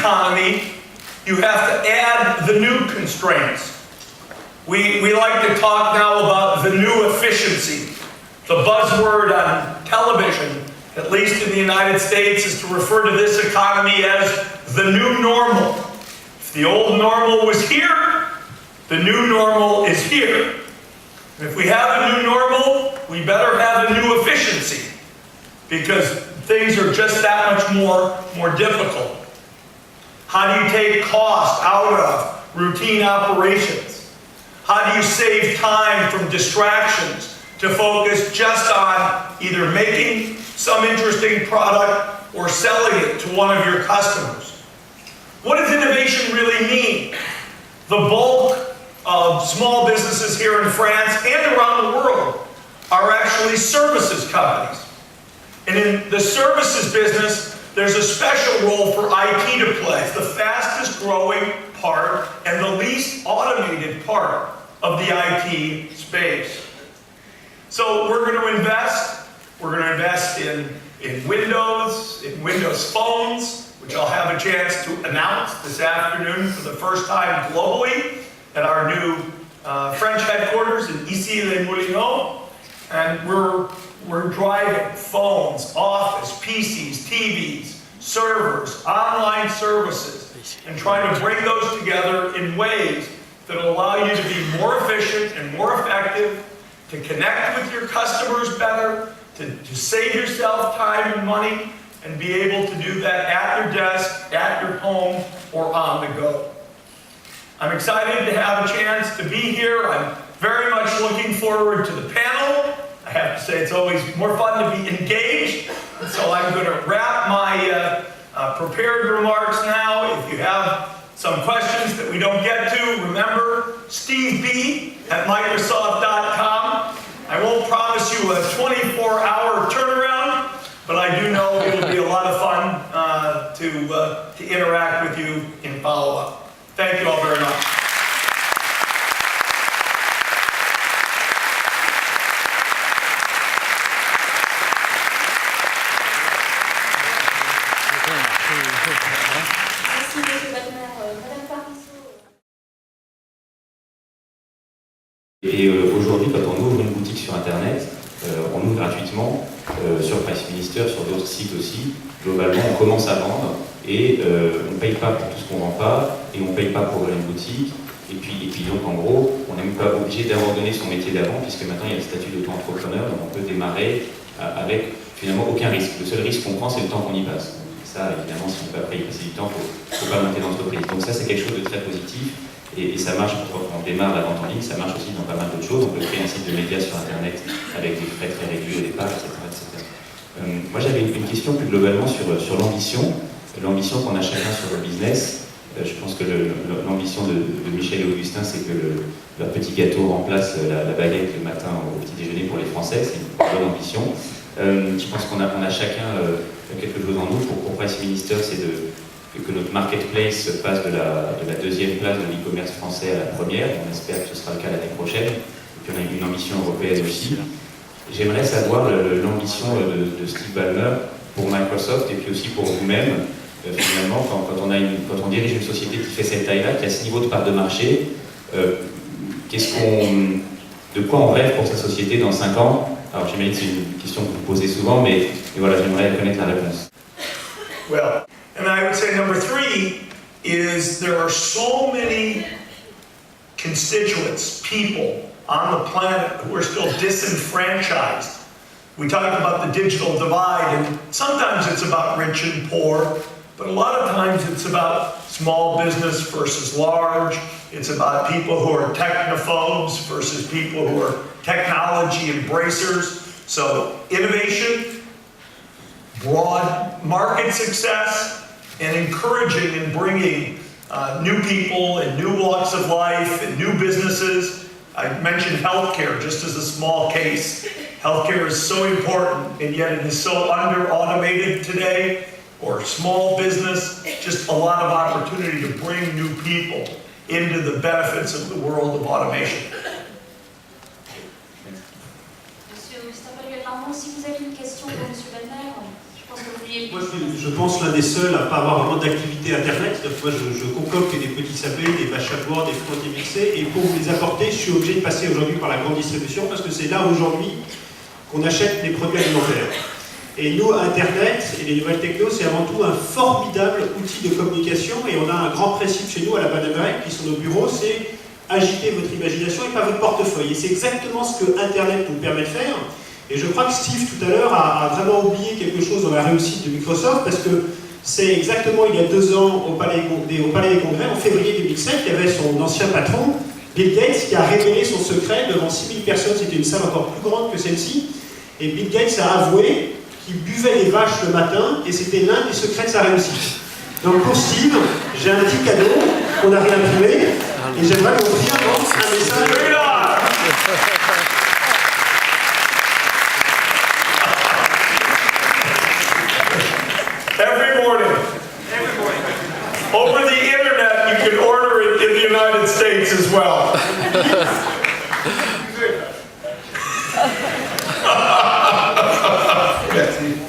economy, you have to add the new constraints. We like to talk now about the new efficiency. The buzzword on television, at least in the United States, is to refer to this economy as the new normal. If the old normal was here, the new normal is here. And if we have a new normal, we better have a new efficiency, because things are just that much more difficult. How do you take cost out of routine operations? How do you save time from distractions to focus just on either making some interesting product or selling it to one of your customers? What does innovation really mean? The bulk of small businesses here in France and around the world are actually services companies. And in the services business, there's a special role for IT to play. It's the fastest growing part and the least automated part of the IT space. So we're going to invest. We're going to invest in Windows phones, which I'll have a chance to announce this afternoon for the first time globally at our new French headquarters in Issy-les-Moulineaux. And we're driving phones, office, PCs, TVs, servers, online services, and trying to bring those together in ways that will allow you to be more efficient and more effective, to connect with your customers better, to save yourself time and money, and be able to do that at your desk, at your home, or on the go. I'm excited to have a chance to be here. I'm very much looking forward to the panel. I have to say it's always more fun to be engaged. And so I'm going to wrap my prepared remarks now. If you have some questions that we don't get to, remember Steve B at Microsoft.com. I won't promise you a 24-hour turnaround, but I do know it'll be a lot of fun to interact with you in follow-up. Thank you all very much. Et aujourd'hui, quand on ouvre une boutique sur Internet, on ouvre gratuitement sur Price Minister, sur d'autres sites aussi. Globalement, on commence à vendre et on ne paye pas pour tout ce qu'on ne vend pas et on ne paye pas pour ouvrir une boutique. Et puis donc, en gros, on n'est même pas obligé d'abandonner son métier d'avant, puisque maintenant il y a le statut d'auto-entrepreneur, donc on peut démarrer avec finalement aucun risque. Le seul risque qu'on prend, c'est le temps qu'on y passe. Ça, évidemment, si on ne peut pas y passer du temps, il ne faut pas monter d'entreprise. Donc ça, c'est quelque chose de très positif. Et ça marche quand on démarre la vente en ligne, ça marche aussi dans pas mal d'autres choses. On peut créer un site de médias sur Internet avec des frais très réduits au départ, etc. Moi, j'avais une question plus globalement sur l'ambition qu'on a chacun sur le business. Je pense que l'ambition de Michel et Augustin, c'est que leur petit gâteau remplace la baguette le matin au petit déjeuner pour les Français. C'est une bonne ambition. Je pense qu'on a chacun quelque chose en nous. Pour Price Minister, c'est que notre marketplace passe de la deuxième place de l'e-commerce français à la première. On espère que ce sera le cas l'année prochaine. Et puis on a une ambition européenne aussi. J'aimerais savoir l'ambition de Steve Ballmer pour Microsoft et puis aussi pour vous-même. Finalement, quand on dirige une société qui fait cette taille-là, qui a ce niveau de part de marché, de quoi on rêve pour sa société dans 5 ans? Alors j'imagine que c'est une question que vous posez souvent, mais voilà, j'aimerais connaître la réponse. Well, and I would say number 3 is there are so many constituents, people on the planet who are still disenfranchised. We talked about the digital divide, and sometimes it's about rich and poor, but a lot of times it's about small business versus large. It's about people who are technophobes versus people who are technology embracers. So innovation, broad market success, and encouraging and bringing new people and new walks of life and new businesses. I mentioned healthcare just as a small case. Healthcare is so important, and yet it is so under-automated today, or small business, just a lot of opportunity to bring new people into the benefits of the world of automation. Monsieur Augustin Paluel, si vous avez une question pour Monsieur Ballmer, je pense pense que vous vouliez... Moi, je pense l'un des seuls à ne pas avoir vraiment d'activité Internet. Donc, moi, je concocte des petits sapés, des batch at board, des frontiers mixés, et pour vous les apporter, je suis obligé de passer aujourd'hui par la grande distribution, parce que c'est là aujourd'hui qu'on achète les produits alimentaires. Et nous, Internet et les nouvelles technos, c'est avant tout un formidable outil de communication, et on a un grand principe chez nous à la Banane Rec, qui sont nos bureaux, c'est agiter votre imagination et pas votre portefeuille. Et c'est exactement ce que Internet nous permet de faire. Et je crois que Steve, tout à l'heure, a vraiment oublié quelque chose dans la réussite de Microsoft, parce que c'est exactement il y a 2 ans, au Palais des Congrès, en février 2007, il y avait son ancien patron, Bill Gates, qui a révélé son secret devant 6000 personnes. C'était une salle encore plus grande que celle-ci. Et Bill Gates a avoué qu'il buvait des vaches le matin, et c'était l'un des secrets de sa réussite. Donc pour Steve, j'ai un petit cadeau qu'on a réimprimé, et j'aimerais vous offrir un message. Every morning. Over the internet, you can order it in the United States as well. Merci.